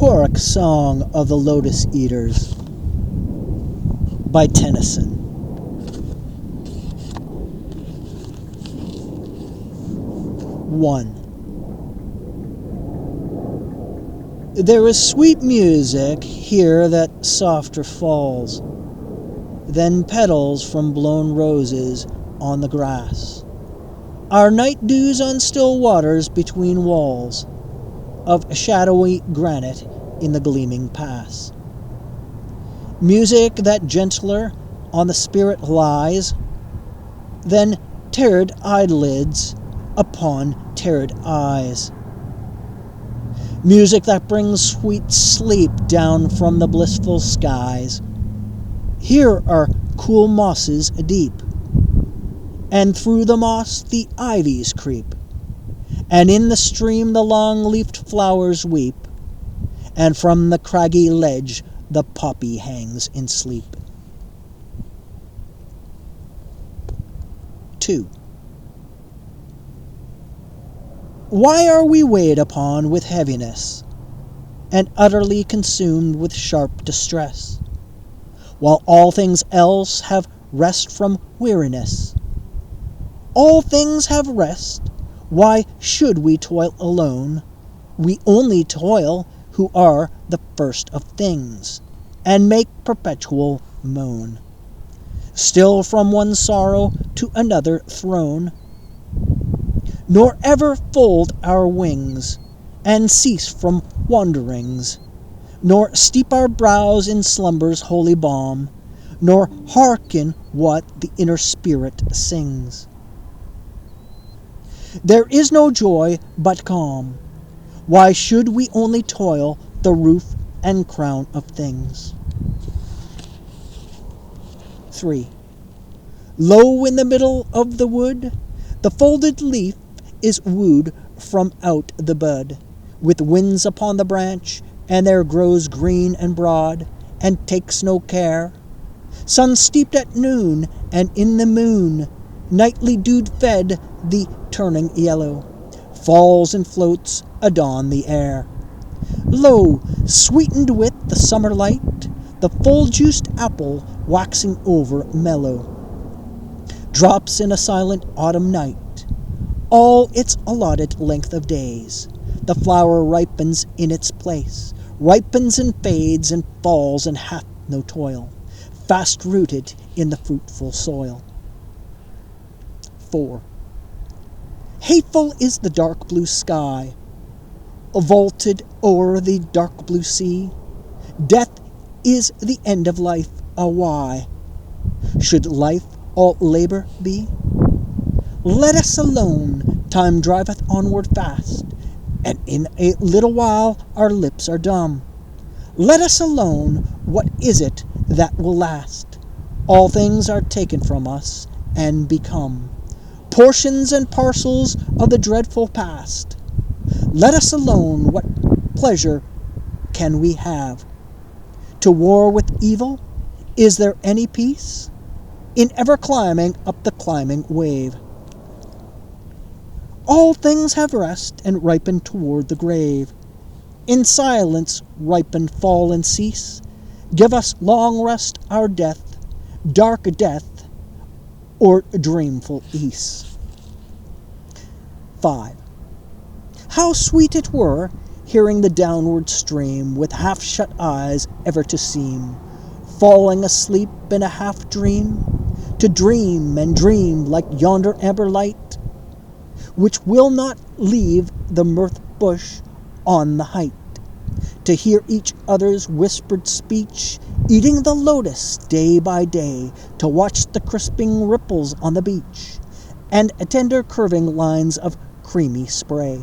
Choric Song of the Lotus Eaters by Tennyson. 1. There is sweet music here that softer falls than petals from blown roses on the grass. Our night dews on still waters between walls of shadowy granite in the gleaming pass. Music that gentler on the spirit lies than teared eyelids upon teared eyes. Music that brings sweet sleep down from the blissful skies. Here are cool mosses deep, and through the moss the ivies creep, and in the stream the long-leafed flowers weep, and from the craggy ledge the poppy hangs in sleep. 2. Why are we weighed upon with heaviness, and utterly consumed with sharp distress, while all things else have rest from weariness? All things have rest. Why should we toil alone? We only toil who are the first of things, and make perpetual moan. Still from one sorrow to another thrown, nor ever fold our wings, and cease from wanderings, nor steep our brows in slumber's holy balm, nor hearken what the inner spirit sings. There is no joy but calm. Why should we only toil the roof and crown of things? 3. Low in the middle of the wood, the folded leaf is wooed from out the bud, with winds upon the branch, and there grows green and broad, and takes no care. Sun steeped at noon, and in the moon, nightly dewed fed, the turning yellow falls and floats adon the air. Lo, sweetened with the summer light, the full-juiced apple waxing over mellow, drops in a silent autumn night all its allotted length of days. The flower ripens in its place, ripens and fades and falls and hath no toil, fast rooted in the fruitful soil. 4. Hateful is the dark blue sky, vaulted o'er the dark blue sea. Death is the end of life. Why should life all labor be? Let us alone. Time driveth onward fast, and in a little while our lips are dumb. Let us alone. What is it that will last? All things are taken from us and become portions and parcels of the dreadful past. Let us alone. What pleasure can we have? To war with evil? Is there any peace? In ever climbing up the climbing wave. All things have rest and ripen toward the grave. In silence ripen, fall, and cease. Give us long rest, our death, dark death, or dreamful ease. 5. How sweet it were, hearing the downward stream, with half-shut eyes ever to seem, falling asleep in a half-dream, to dream and dream like yonder amber light, which will not leave the mirth bush on the height, to hear each other's whispered speech, eating the lotus day by day, to watch the crisping ripples on the beach, and tender curving lines of creamy spray,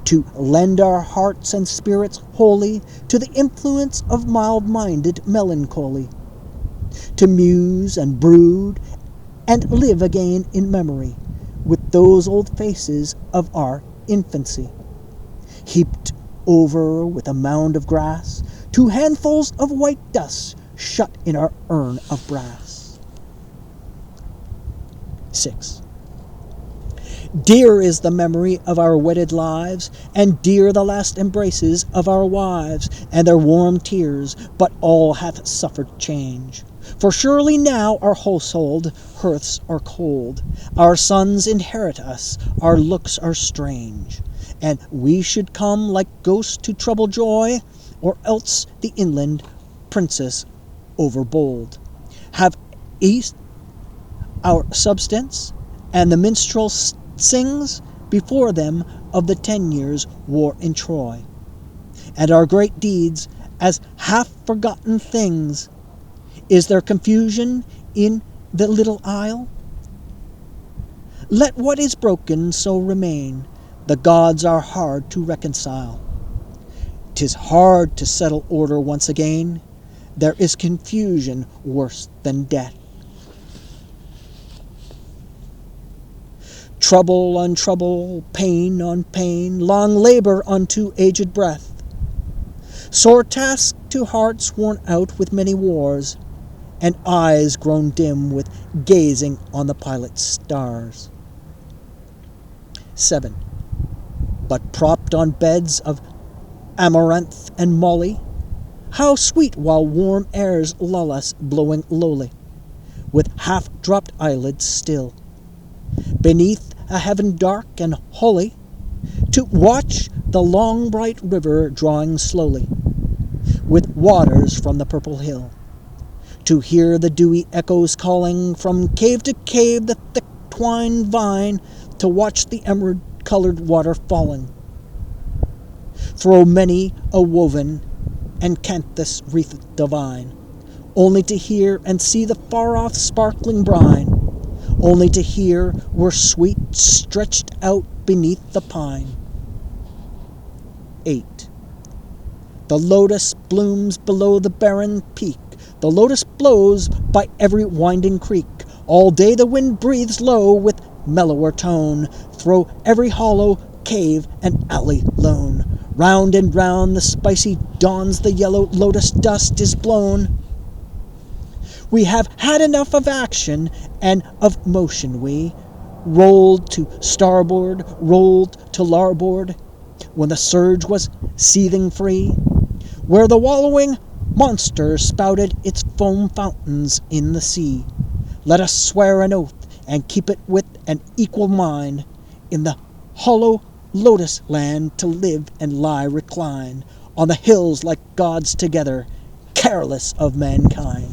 to lend our hearts and spirits wholly to the influence of mild-minded melancholy, to muse and brood and live again in memory with those old faces of our infancy, heaped over with a mound of grass, 2 handfuls of white dust shut in our urn of brass. 6. Dear is the memory of our wedded lives, and dear the last embraces of our wives, and their warm tears, but all hath suffered change. For surely now our household hearths are cold, our sons inherit us, our looks are strange, and we should come like ghosts to trouble joy, or else the inland princess overbold have east our substance, and the minstrel sings before them of the 10 years' war in Troy, and our great deeds as half-forgotten things. Is there confusion in the little isle? Let what is broken so remain. The gods are hard to reconcile. 'Tis hard to settle order once again. There is confusion worse than death. Trouble on trouble, pain on pain, long labor unto aged breath. Sore task to hearts worn out with many wars, and eyes grown dim with gazing on the pilot's stars. 7. But propped on beds of amaranth and molly, how sweet while warm airs lull us blowing lowly, with half-dropped eyelids still, beneath a heaven dark and holy, to watch the long bright river drawing slowly, with waters from the purple hill, to hear the dewy echoes calling from cave to cave the thick twined vine, to watch the emerald-colored water falling, through many a woven and canthus wreath divine, only to hear and see the far-off sparkling brine, only to hear were sweet stretched out beneath the pine. 8. The lotus blooms below the barren peak, the lotus blows by every winding creek, all day the wind breathes low with mellower tone, through every hollow, cave, and alley lone, round and round the spicy dawns the yellow lotus dust is blown. We have had enough of action and of motion, we rolled to starboard, rolled to larboard, when the surge was seething free, where the wallowing monster spouted its foam fountains in the sea. Let us swear an oath and keep it with an equal mind, in the hollow lotus land to live and lie recline, on the hills like gods together, careless of mankind.